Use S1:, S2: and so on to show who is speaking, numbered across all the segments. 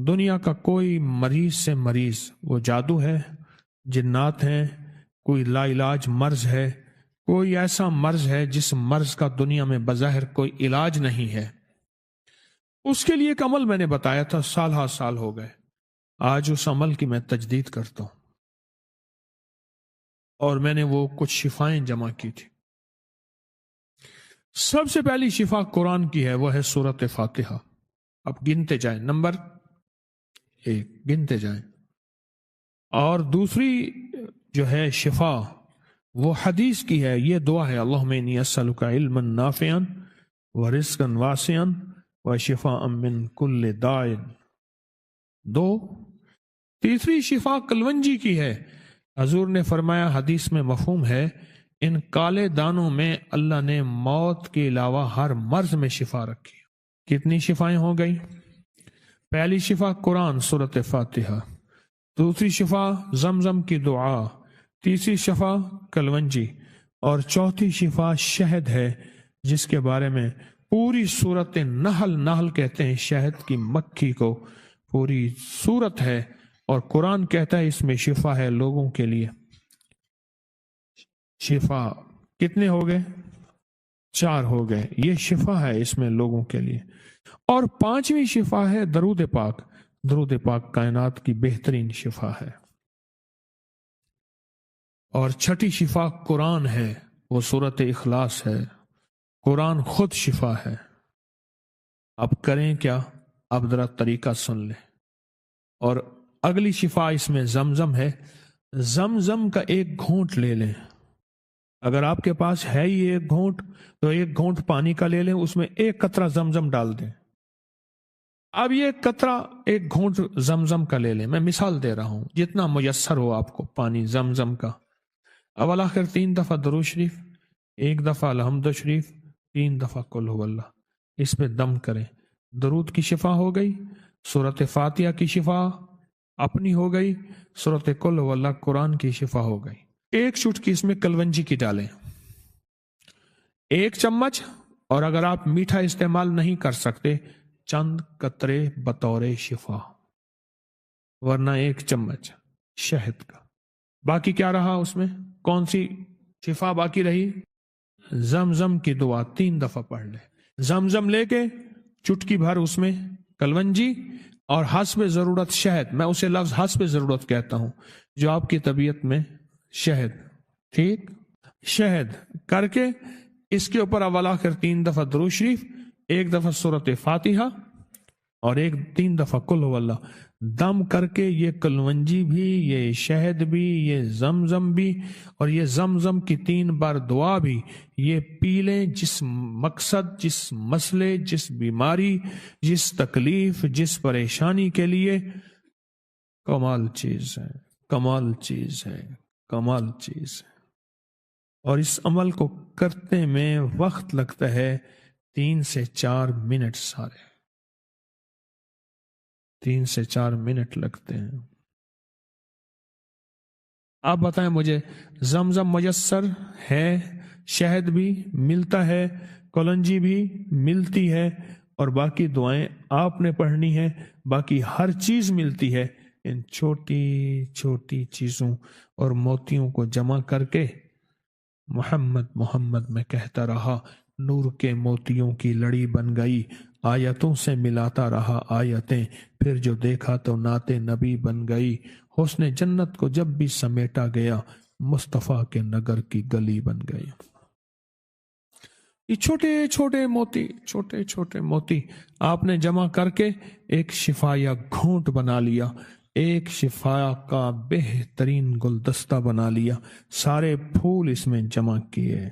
S1: دنیا کا کوئی مریض سے مریض، وہ جادو ہے، جنات ہیں، کوئی لا علاج مرض ہے، کوئی ایسا مرض ہے جس مرض کا دنیا میں بظاہر کوئی علاج نہیں ہے، اس کے لیے ایک عمل میں نے بتایا تھا، سال ہا سال ہو گئے، آج اس عمل کی میں تجدید کرتا ہوں، اور میں نے وہ کچھ شفائیں جمع کی تھی۔ سب سے پہلی شفا قرآن کی ہے، وہ ہے سورۃ فاتحہ۔ اب گنتے جائیں، نمبر 1 گنتے جائیں۔ اور دوسری جو ہے شفا وہ حدیث کی ہے، یہ دعا ہے، اللہم انی اسألک علما نافعا ورزقا واسعا وشفاء من کل داء۔ 2 تیسری شفا کلونجی کی ہے، حضور نے فرمایا، حدیث میں مفہوم ہے، ان کالے دانوں میں اللہ نے موت کے علاوہ ہر مرض میں شفا رکھی۔ کتنی شفائیں ہو گئی؟ پہلی شفا قرآن سورۃ فاتحہ، دوسری شفا زمزم کی دعا، تیسری شفا کلونجی، اور چوتھی شفا شہد ہے، جس کے بارے میں پوری سورت نحل کہتے ہیں شہد کی مکھی کو، پوری سورت ہے، اور قرآن کہتا ہے اس میں شفا ہے لوگوں کے لیے۔ شفا کتنے ہو گئے؟ 4 ہو گئے، یہ شفا ہے اس میں لوگوں کے لیے۔ اور 5ویں شفا ہے درود پاک۔ درود پاک کائنات کی بہترین شفا ہے۔ اور 6ٹھی شفا قرآن ہے، وہ سورۃ اخلاص ہے، قرآن خود شفا ہے۔ اب کریں کیا؟ اب ذرا طریقہ سن لیں۔ اور اگلی شفا اس میں زمزم ہے، زمزم کا ایک گھونٹ لے لیں، اگر آپ کے پاس ہے ہی ایک گھونٹ تو ایک گھونٹ پانی کا لے لیں، اس میں ایک قطرہ زمزم ڈال دیں۔ اب یہ قطرہ ایک گھونٹ زمزم کا لے لیں، میں مثال دے رہا ہوں، جتنا میسر ہو آپ کو پانی زمزم کا۔ اول آخر 3 دفعہ درود شریف، 1 دفعہ الحمد شریف، 3 دفعہ قل هو اللہ، اس پہ دم کریں۔ درود کی شفا ہو گئی، سورۃ فاتحہ کی شفا اپنی ہو گئی، سورۃ قل هو اللہ قرآن کی شفا ہو گئی۔ ایک چٹکی اس میں کلونجی کی ڈالیں، 1 چمچ، اور اگر آپ میٹھا استعمال نہیں کر سکتے چند قطرے بطور شفا، ورنہ 1 چمچ شہد کا۔ باقی کیا رہا اس میں؟ کون سی شفا باقی رہی؟ زمزم کی دعا 3 دفعہ پڑھ لیں۔ زمزم لے کے چٹکی بھر اس میں کلونجی اور حسب ضرورت شہد، میں اسے لفظ حسب ضرورت کہتا ہوں، جو آپ کی طبیعت میں شہد، ٹھیک، شہد کر کے اس کے اوپر اول آخر 3 دفعہ درود شریف، 1 دفعہ سورۃ فاتحہ، اور 3 دفعہ قل هو اللہ، دم کر کے یہ کلونجی بھی، یہ شہد بھی، یہ زمزم بھی، اور یہ زمزم کی 3 بار دعا بھی، یہ پی لیں، جس مقصد، جس مسئلے، جس بیماری، جس تکلیف، جس پریشانی کے لیے، کمال چیز ہے، کمال چیز ہے، کمال چیز ہے۔ اور اس عمل کو کرتے میں وقت لگتا ہے 3 سے 4 منٹ، سارے 3 سے 4 منٹ لگتے ہیں۔ آپ بتائیں مجھے، زمزم میسر ہے، شہد بھی ملتا ہے، کلونجی بھی ملتی ہے، اور باقی دعائیں آپ نے پڑھنی ہے، باقی ہر چیز ملتی ہے۔ ان چھوٹی چھوٹی چیزوں اور موتیوں کو جمع کر کے محمد محمد میں کہتا رہا، نور کے موتیوں کی لڑی بن گئی، آیتوں سے ملاتا رہا آیتیں، پھر جو دیکھا تو نعت نبی بن گئی، حسن جنت کو جب بھی سمیٹا گیا، مصطفیٰ کے نگر کی گلی بن گئی۔ یہ چھوٹے چھوٹے موتی آپ نے جمع کر کے ایک شفا یا گھونٹ بنا لیا، ایک شفا کا بہترین گلدستہ بنا لیا، سارے پھول اس میں جمع کیے۔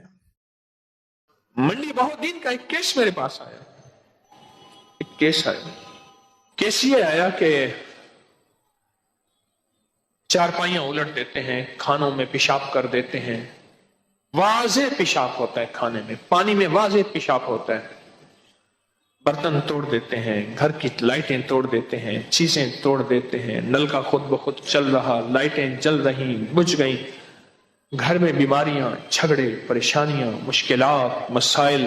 S1: منڈی بہودین کا ایک کیس میرے پاس آیا، ایک کیس آیا، کیس یہ آیا کہ چارپائیاں الٹ دیتے ہیں، کھانوں میں پیشاب کر دیتے ہیں، واضح پیشاب ہوتا ہے کھانے میں، پانی میں واضح پیشاب ہوتا ہے، برتن توڑ دیتے ہیں، گھر کی لائٹیں توڑ دیتے ہیں، چیزیں توڑ دیتے ہیں، نل کا خود بخود چل رہا، لائٹیں جل رہی، بجھ گئیں، گھر میں بیماریاں، جھگڑے، پریشانیاں، مشکلات، مسائل،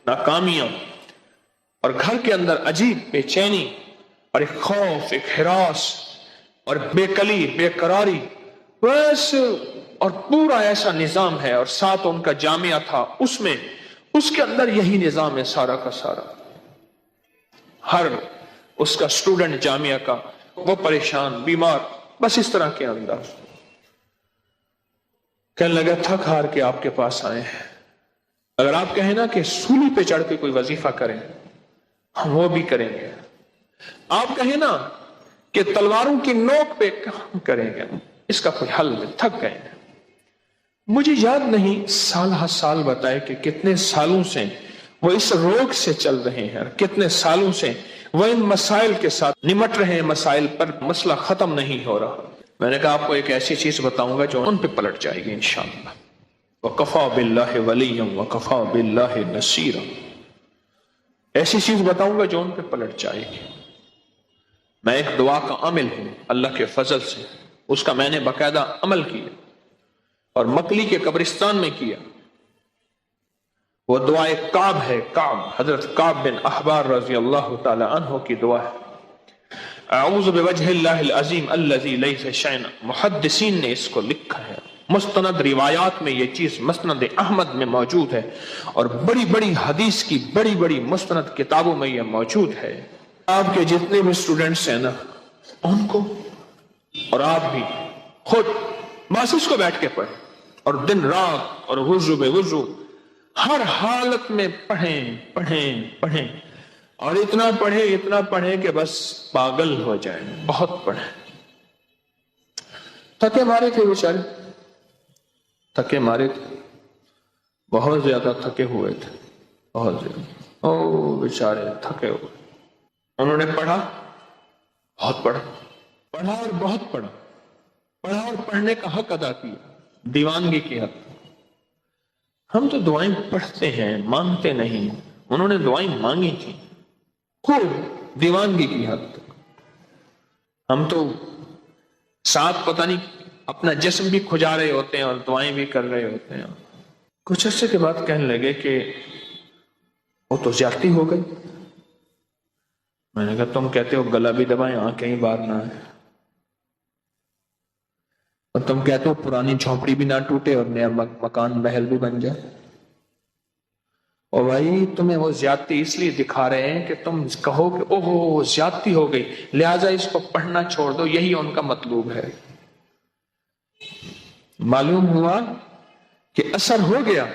S1: ناکامیاں، اور گھر کے اندر عجیب بے چینی، اور ایک خوف، ایک ہراس اور بےقلی، بے قراری، بس، اور پورا ایسا نظام ہے، اور ساتھ ان کا جامعہ تھا، اس کے اندر یہی نظام ہے سارا کا سارا. ہر اس کا اسٹوڈنٹ جامعہ کا وہ پریشان، بیمار، بس اس طرح کے اندر. کہنے لگا تھک ہار کے آپ کے پاس آئے ہیں، اگر آپ کہیں نا کہ سولی پہ چڑھ کے کوئی وظیفہ کریں ہم وہ بھی کریں گے، آپ کہیں نا کہ تلواروں کی نوک پہ کام کریں گے، اس کا کوئی حل نہیں، تھک گئے ہیں. مجھے یاد نہیں سال ہر سال بتائے کہ کتنے سالوں سے وہ اس روگ سے چل رہے ہیں، اور کتنے سالوں سے وہ ان مسائل کے ساتھ نمٹ رہے ہیں، مسائل پر مسئلہ ختم نہیں ہو رہا. میں نے کہا آپ کو ایک ایسی چیز بتاؤں گا جو ان پہ پلٹ جائے گی انشاءاللہ. وَقَفَى بِاللَّهِ وَلِيًّا وَقَفَى بِاللَّهِ نَصِيرًا. ایسی چیز بتاؤں گا جو ان پہ پلٹ جائے گی. میں ایک دعا کا عامل ہوں اللہ کے فضل سے، اس کا میں نے باقاعدہ عمل کیا اور مکلی کے قبرستان میں کیا. وہ دعا ایک کعب ہے، کعب، حضرت کعب بن احبار رضی اللہ تعالی عنہ کی دعا ہے. اعوذ بوجہ اللہ العظیم الذی لیس شیئا. محدثین نے اس کو لکھا ہے، مستند روایات میں یہ چیز مسند احمد میں موجود ہے، اور بڑی بڑی حدیث کی بڑی بڑی مستند کتابوں میں یہ موجود ہے. آپ کے جتنے بھی اسٹوڈنٹس ہیں نا ان کو اور آپ بھی خود بس اس کو بیٹھ کے پڑھیں، اور دن رات اور وضو بے وضو ہر حالت میں پڑھیں پڑھیں پڑھیں، اور اتنا پڑھیں کہ بس پاگل ہو جائیں. بہت پڑھیں. تھکے مارے تھے بیچارے، تھکے مارے تھے، بہت زیادہ تھکے ہوئے تھے، بہت زیادہ. او بیچارے تھکے ہوئے. انہوں نے پڑھا، بہت پڑھا، پڑھا اور بہت پڑھا، پڑھا اور پڑھنے کا حق ادا کیا، دیوانگی کی حق. ہم تو دعائیں پڑھتے ہیں، مانگتے نہیں. انہوں نے دعائیں مانگی تھی خوب، دیوانگی کی حد تک. ہم تو ساتھ پتہ نہیں اپنا جسم بھی کھجا رہے ہوتے ہیں اور دعائیں بھی کر رہے ہوتے ہیں. کچھ عرصے کے بعد کہنے لگے کہ وہ تو زیادتی ہو گئی. میں نے کہا تم کہتے ہو گلا بھی دبائیں آنکھیں ہی باہر نہ آئے، اور تم کہتے ہو پرانی جھونپڑی بھی نہ ٹوٹے اور نیا مکان محل بھی بن جائے. اور بھائی تمہیں وہ زیادتی اس لیے دکھا رہے ہیں کہ تم کہو کہ اوہ زیادتی ہو گئی لہٰذا اس کو پڑھنا چھوڑ دو، یہی ان کا مطلوب ہے. معلوم ہوا کہ اثر ہو گیا.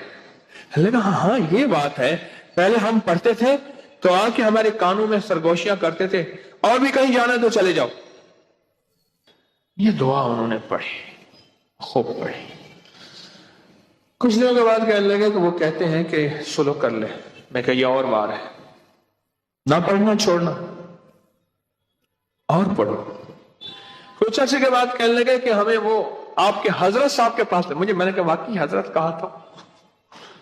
S1: لگا ہاں یہ بات ہے، پہلے ہم پڑھتے تھے تو آ کے ہمارے کانوں میں سرگوشیاں کرتے تھے، اور بھی کہیں جانا تو چلے جاؤ. یہ دعا انہوں نے پڑھی، خوب پڑھی. کچھ دنوں کے بعد کہنے لگے کہ وہ کہتے ہیں کہ سلو کر لے. میں کہا یہ اور بار ہے، نہ پڑھنا چھوڑنا، اور پڑھو. کچھ عرصے کے بعد کہنے لگے کہ ہمیں وہ آپ کے حضرت صاحب کے پاس لے. میں نے کہا واقعی حضرت کہا تھا؟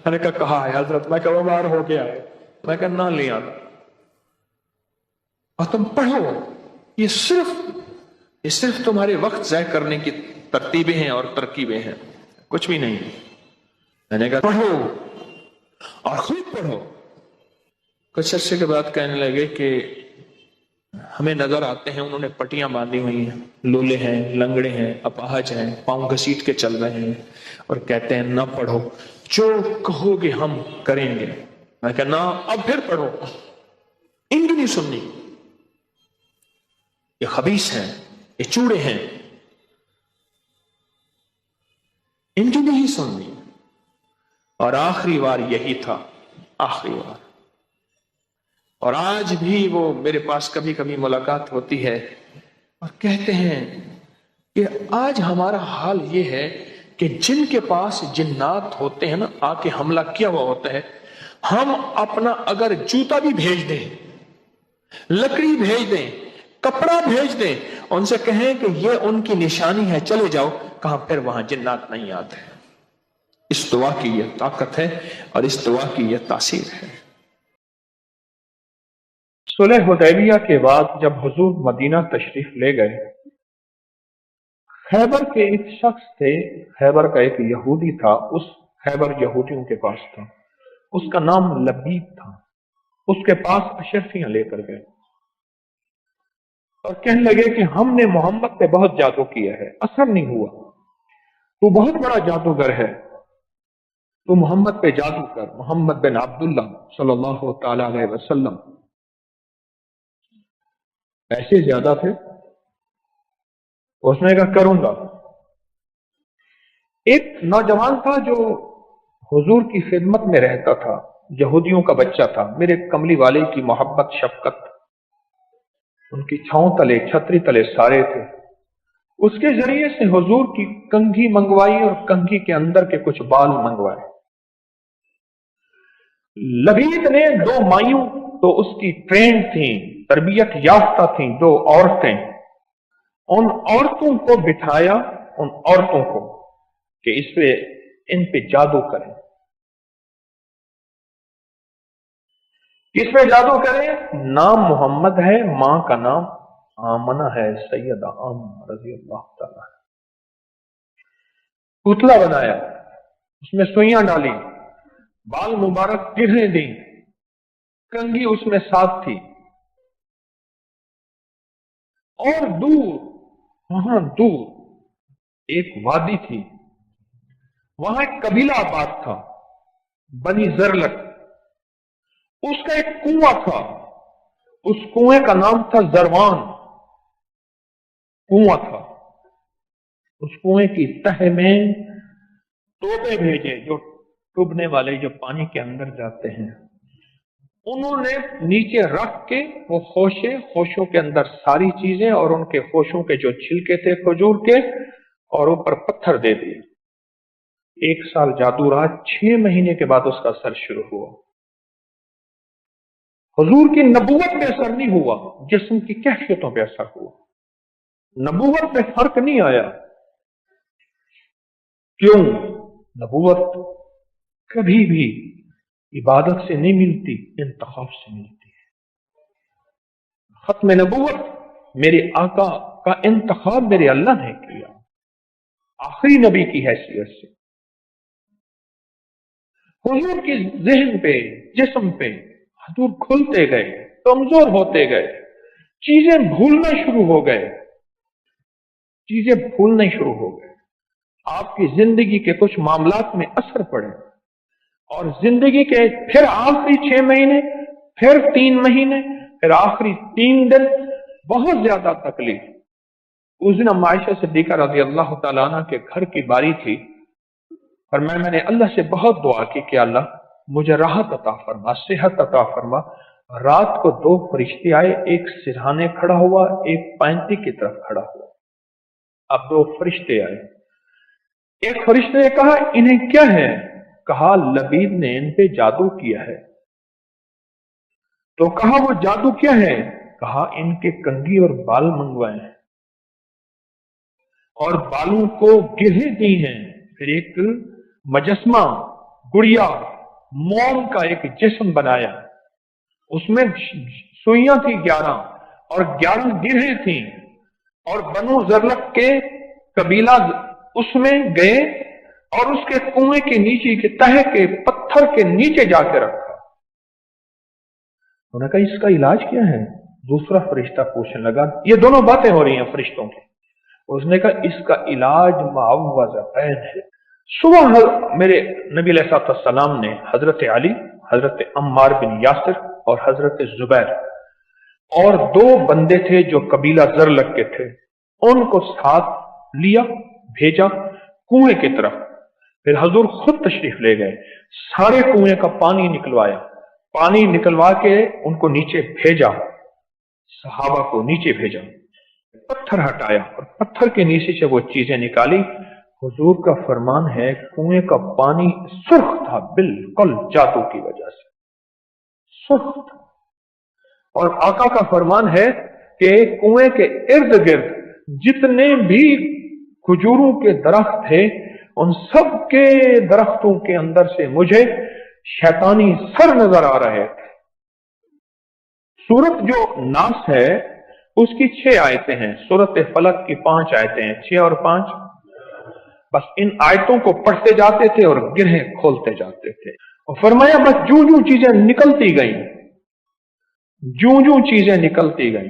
S1: میں نے کہا ہے حضرت. میں کہا وہ بار ہو گیا ہے. میں کہا نہ لیا، اور تم پڑھو. یہ صرف تمہارے وقت ضائع کرنے کی ترتیبیں ہیں اور ترکیبیں ہیں، کچھ بھی نہیں. میں نے کہا پڑھو اور خوب پڑھو. کچھ عرصے کے بعد کہنے لگے کہ ہمیں نظر آتے ہیں انہوں نے پٹیاں باندھی ہوئی ہیں، لولے ہیں، لنگڑے ہیں، اپاہج ہیں، پاؤں گھسیٹ کے چل رہے ہیں، اور کہتے ہیں نہ پڑھو، جو کہو گے ہم کریں گے. میں کہا نہ، اب پھر پڑھو. ان کی نہیں سننی، یہ خبیث ہیں، یہ چوڑے ہیں، ان کی نہیں سننی. اور آخری بار یہی تھا، آخری بار. اور آج بھی وہ میرے پاس کبھی کبھی ملاقات ہوتی ہے اور کہتے ہیں کہ آج ہمارا حال یہ ہے کہ جن کے پاس جنات ہوتے ہیں نا، آ کے حملہ کیا ہوا ہوتا ہے، ہم اپنا اگر جوتا بھی بھیج دیں، لکڑی بھیج دیں، کپڑا بھیج دیں، ان سے کہیں کہ یہ ان کی نشانی ہے چلے جاؤ، کہاں پھر وہاں جنات نہیں آتے. اس دعا کی یہ طاقت ہے اور اس دعا کی یہ تاثیر ہے. صلح حدیبیہ کے بعد جب حضور مدینہ تشریف لے گئے، خیبر کے ایک شخص تھے، خیبر کا ایک یہودی تھا، اس خیبر یہودیوں کے پاس تھا، اس کا نام لبید تھا. اس کے پاس اشرفیاں لے کر گئے. اور کہنے لگے کہ ہم نے محمد پہ بہت جادو کیا ہے، اثر نہیں ہوا، تو بہت بڑا جادوگر ہے، تو محمد پہ جادو کر۔ محمد بن عبداللہ صلی اللہ تعالی علیہ وسلم پیسے زیادہ تھے، اس نے کہا کروں گا۔ ایک نوجوان تھا جو حضور کی خدمت میں رہتا تھا، یہودیوں کا بچہ تھا، میرے کملی والے کی محبت شفقت ان کی چھاؤں تلے چھتری تلے سارے تھے۔ اس کے ذریعے سے حضور کی کنگھی منگوائی اور کنگھی کے اندر کے کچھ بال منگوائے۔ لبید نے دو مائیوں تو اس کی ٹرین تھیں، تربیت یافتہ تھیں، دو عورتیں، ان عورتوں کو بٹھایا، ان عورتوں کو کہ ان پہ جادو کریں۔ کس پہ جادو کریں؟ نام محمد ہے، ماں کا نام آمنہ ہے، سیدہ آمنہ رضی اللہ تعالیٰ۔ پتلا بنایا، اس میں سوئیاں ڈالی، بال مبارک گرنے دیں، کنگھی اس میں ساتھ تھی، اور دور، وہاں دور ایک وادی تھی، وہاں ایک قبیلہ آباد تھا، بنی زرلک، اس کا ایک کنواں تھا، اس کنویں کا نام تھا زروان کنواں تھا۔ اس کنویں کی تہ میں توپے بھیجے، جو ڈوبنے والے جو پانی کے اندر جاتے ہیں، انہوں نے نیچے رکھ کے وہ خوشوں کے اندر ساری چیزیں اور ان کے خوشوں کے جو چھلکے تھے کھجور کے، اور اوپر پتھر دے دیے۔ 1 سال جادو رہا، 6 مہینے کے بعد اس کا اثر شروع ہوا۔ حضور کی نبوت پہ اثر نہیں ہوا، جسم کی کیفیتوں پہ اثر ہوا، نبوت میں فرق نہیں آیا۔ کیوں؟ نبوت کبھی بھی عبادت سے نہیں ملتی، انتخاب سے ملتی ہے۔ ختم نبوت میرے آقا کا انتخاب میرے اللہ نے کیا، آخری نبی کی حیثیت سے۔ حضور کی ذہن پہ، جسم پہ حضور کھلتے گئے، کمزور ہوتے گئے، چیزیں بھولنا شروع ہو گئے، چیزیں بھولنے شروع ہو گئے۔ آپ کی زندگی کے کچھ معاملات میں اثر پڑے، اور زندگی کے پھر آخری 6 مہینے، پھر 3 مہینے، پھر آخری 3 دن بہت زیادہ تکلیف۔ اس دن عائشہ صدیقہ رضی اللہ تعالیٰ عنہ کے گھر کی باری تھی، اور میں نے اللہ سے بہت دعا کی کہ اللہ مجھے راحت عطا فرما، صحت عطا فرما۔ رات کو 2 فرشتے آئے، ایک سرہانے کھڑا ہوا، ایک پینتی کی طرف کھڑا ہوا۔ اب 2 فرشتے آئے، ایک فرشتے نے کہا انہیں کیا ہے؟ کہا لبید نے ان پہ جادو کیا ہے۔ تو کہا وہ جادو کیا ہے؟ کہا ان کے کنگھی اور بال منگوائے ہیں، اور بالوں کو گرہیں دی ہیں، پھر ایک مجسمہ گڑیا موم کا ایک جسم بنایا، اس میں سوئیاں تھی 11 اور 11 گرہیں تھیں، اور بنو زرلک کے قبیلہ اس میں گئے اور اس کے کنویں کے نیچے کے تہہ کے پتھر کے نیچے جا کے رکھا۔ انہوں نے کہا اس کا علاج کیا ہے؟ دوسرا فرشتہ پوچھنے لگا، یہ دونوں باتیں ہو رہی ہیں فرشتوں کی۔ اس نے کہا اس کا علاج معوذتین ہے۔ صبح میرے نبی علیہ السلام نے حضرت علی، حضرت عمار بن یاسر اور حضرت زبیر اور 2 بندے تھے جو قبیلہ زرلک کے تھے، ان کو ساتھ لیا، بھیجا کنویں کی طرف۔ پھر حضور خود تشریف لے گئے، سارے کنویں کا پانی نکلوایا، پانی نکلوا کے ان کو نیچے بھیجا، صحابہ کو نیچے بھیجا، پتھر ہٹایا اور پتھر کے نیچے سے وہ چیزیں نکالی۔ حضور کا فرمان ہے کنویں کا پانی سرخ تھا، بالکل جادو کی وجہ سے سرخ تھا۔ اور آقا کا فرمان ہے کہ کنویں کے ارد گرد جتنے بھی کھجوروں کے درخت تھے، ان سب کے درختوں کے اندر سے مجھے شیطانی سر نظر آ رہے تھے۔ سورت جو ناس ہے اس کی 6 آیتیں ہیں، سورت فلق کی 5 آیتیں ہیں، 6 اور 5۔ بس ان آیتوں کو پڑھتے جاتے تھے اور گرہیں کھولتے جاتے تھے، اور فرمایا بس جو چیزیں نکلتی گئیں، جو چیزیں نکلتی گئیں،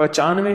S1: 95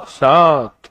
S1: 7।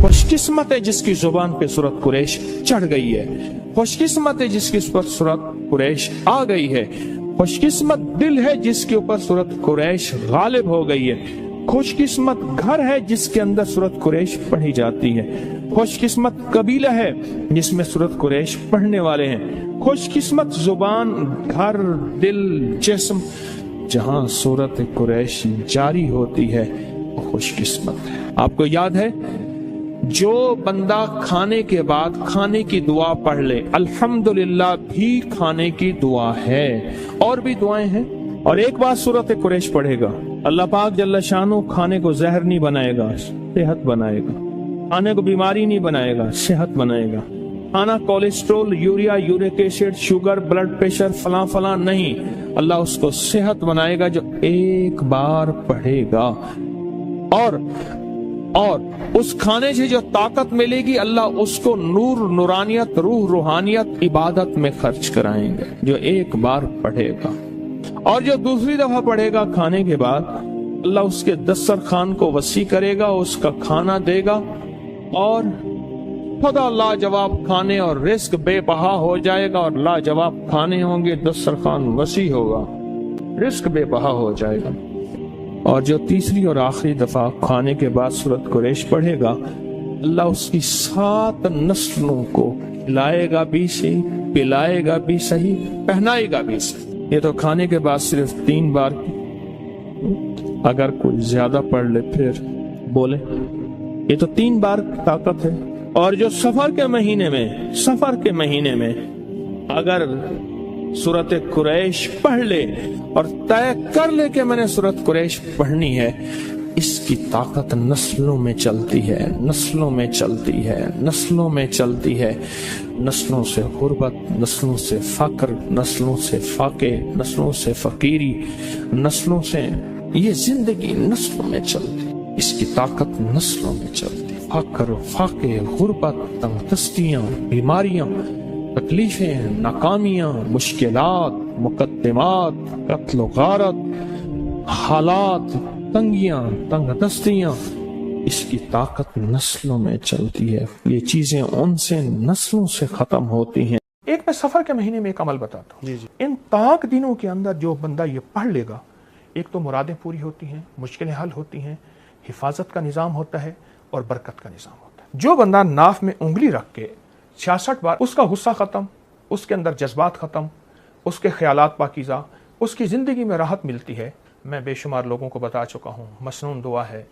S1: خوش قسمت ہے جس کی زبان پہ سورت قریش چڑھ گئی ہے. خوش قسمت ہے جس کی پر سورت قریش آ گئی ہے. خوش قسمت دل ہے جس کے اوپر سورت قریش غالب ہو گئی ہے. خوش قسمت گھر ہے جس کے اندر سورت قریش پڑھی جاتی ہے. خوش قسمت قبیلہ ہے جس میں سورت قریش پڑھنے والے ہیں. خوش قسمت زبان، گھر، دل، جسم جہاں سورت قریش جاری ہوتی ہے وہ خوش قسمت ہے. آپ کو یاد ہے جو بندہ کھانے کے بعد کھانے کی دعا پڑھ لے، الحمدللہ بھی کھانے کی دعا ہے، اور بھی دعائیں ہیں، اور ایک بار سورت قریش پڑھے گا، اللہ پاک جل شانہ کھانے کو زہر نہیں بنائے گا، صحت بنائے گا. کھانے کو بیماری نہیں بنائے گا، صحت بنائے گا. کھانا cholesterol, urea, uric acid, sugar, blood pressure, فلاں فلاں نہیں، اللہ اس کو صحت بنائے گا جو ایک بار پڑھے گا. اور اس کھانے سے جو طاقت ملے گی اللہ اس کو نور، نورانیت، روح، روحانیت، عبادت میں خرچ کرائیں گے جو ایک بار پڑھے گا. اور جو دوسری دفعہ پڑھے گا کھانے کے بعد، اللہ اس کے دسترخوان کو وسیع کرے گا، اس کا کھانا دے گا، اور خدا لاجواب کھانے اور رزق بے بہا ہو جائے گا، اور لاجواب کھانے ہوں گے، دسترخوان وسیع ہوگا، رزق بے بہا ہو جائے گا. اور جو تیسری اور آخری دفعہ کھانے کے بعد سورت قریش پڑھے گا، اللہ اس کی 7 نسلوں کو کھلائے گا بھی صحیح، پلائے گا بھی صحیح، پہنائے گا بھی صحیح. یہ تو کھانے کے بعد صرف 3 بار، اگر کوئی زیادہ پڑھ لے پھر بولے. یہ تو 3 بار طاقت ہے. اور جو سفر کے مہینے میں اگر سورت قریش پڑھ لے اور طے کر لے کہ میں نے سورت قریش پڑھنی ہے، اس کی طاقت نسلوں میں چلتی ہے، نسلوں میں چلتی ہے، نسلوں میں چلتی ہے. نسلوں سے غربت، نسلوں سے فقر، نسلوں سے فاقے، نسلوں سے فقیری، نسلوں سے یہ زندگی نسلوں میں چلتی. اس کی طاقت نسلوں میں چلتی. فقر، فاقے، غربت، تنگ دستیاں، بیماریاں، تکلیفیں، ناکامیاں، مشکلات، مقدمات، قتل و غارت، حالات، تنگیاں، تنگ دستیاں، اس کی طاقت نسلوں میں چلتی ہے. یہ چیزیں ان سے نسلوں سے ختم ہوتی ہیں. ایک میں سفر کے مہینے میں ایک عمل بتاتا ہوں. ان طاق دنوں کے اندر جو بندہ یہ پڑھ لے گا، ایک تو مرادیں پوری ہوتی ہیں، مشکلیں حل ہوتی ہیں، حفاظت کا نظام ہوتا ہے، اور برکت کا نظام ہوتا ہے. جو بندہ ناف میں انگلی رکھ کے 66 بار، اس کا غصہ ختم، اس کے اندر جذبات ختم، اس کے خیالات پاکیزہ، اس کی زندگی میں راحت ملتی ہے. میں بے شمار لوگوں کو بتا چکا ہوں، مسنون دعا ہے.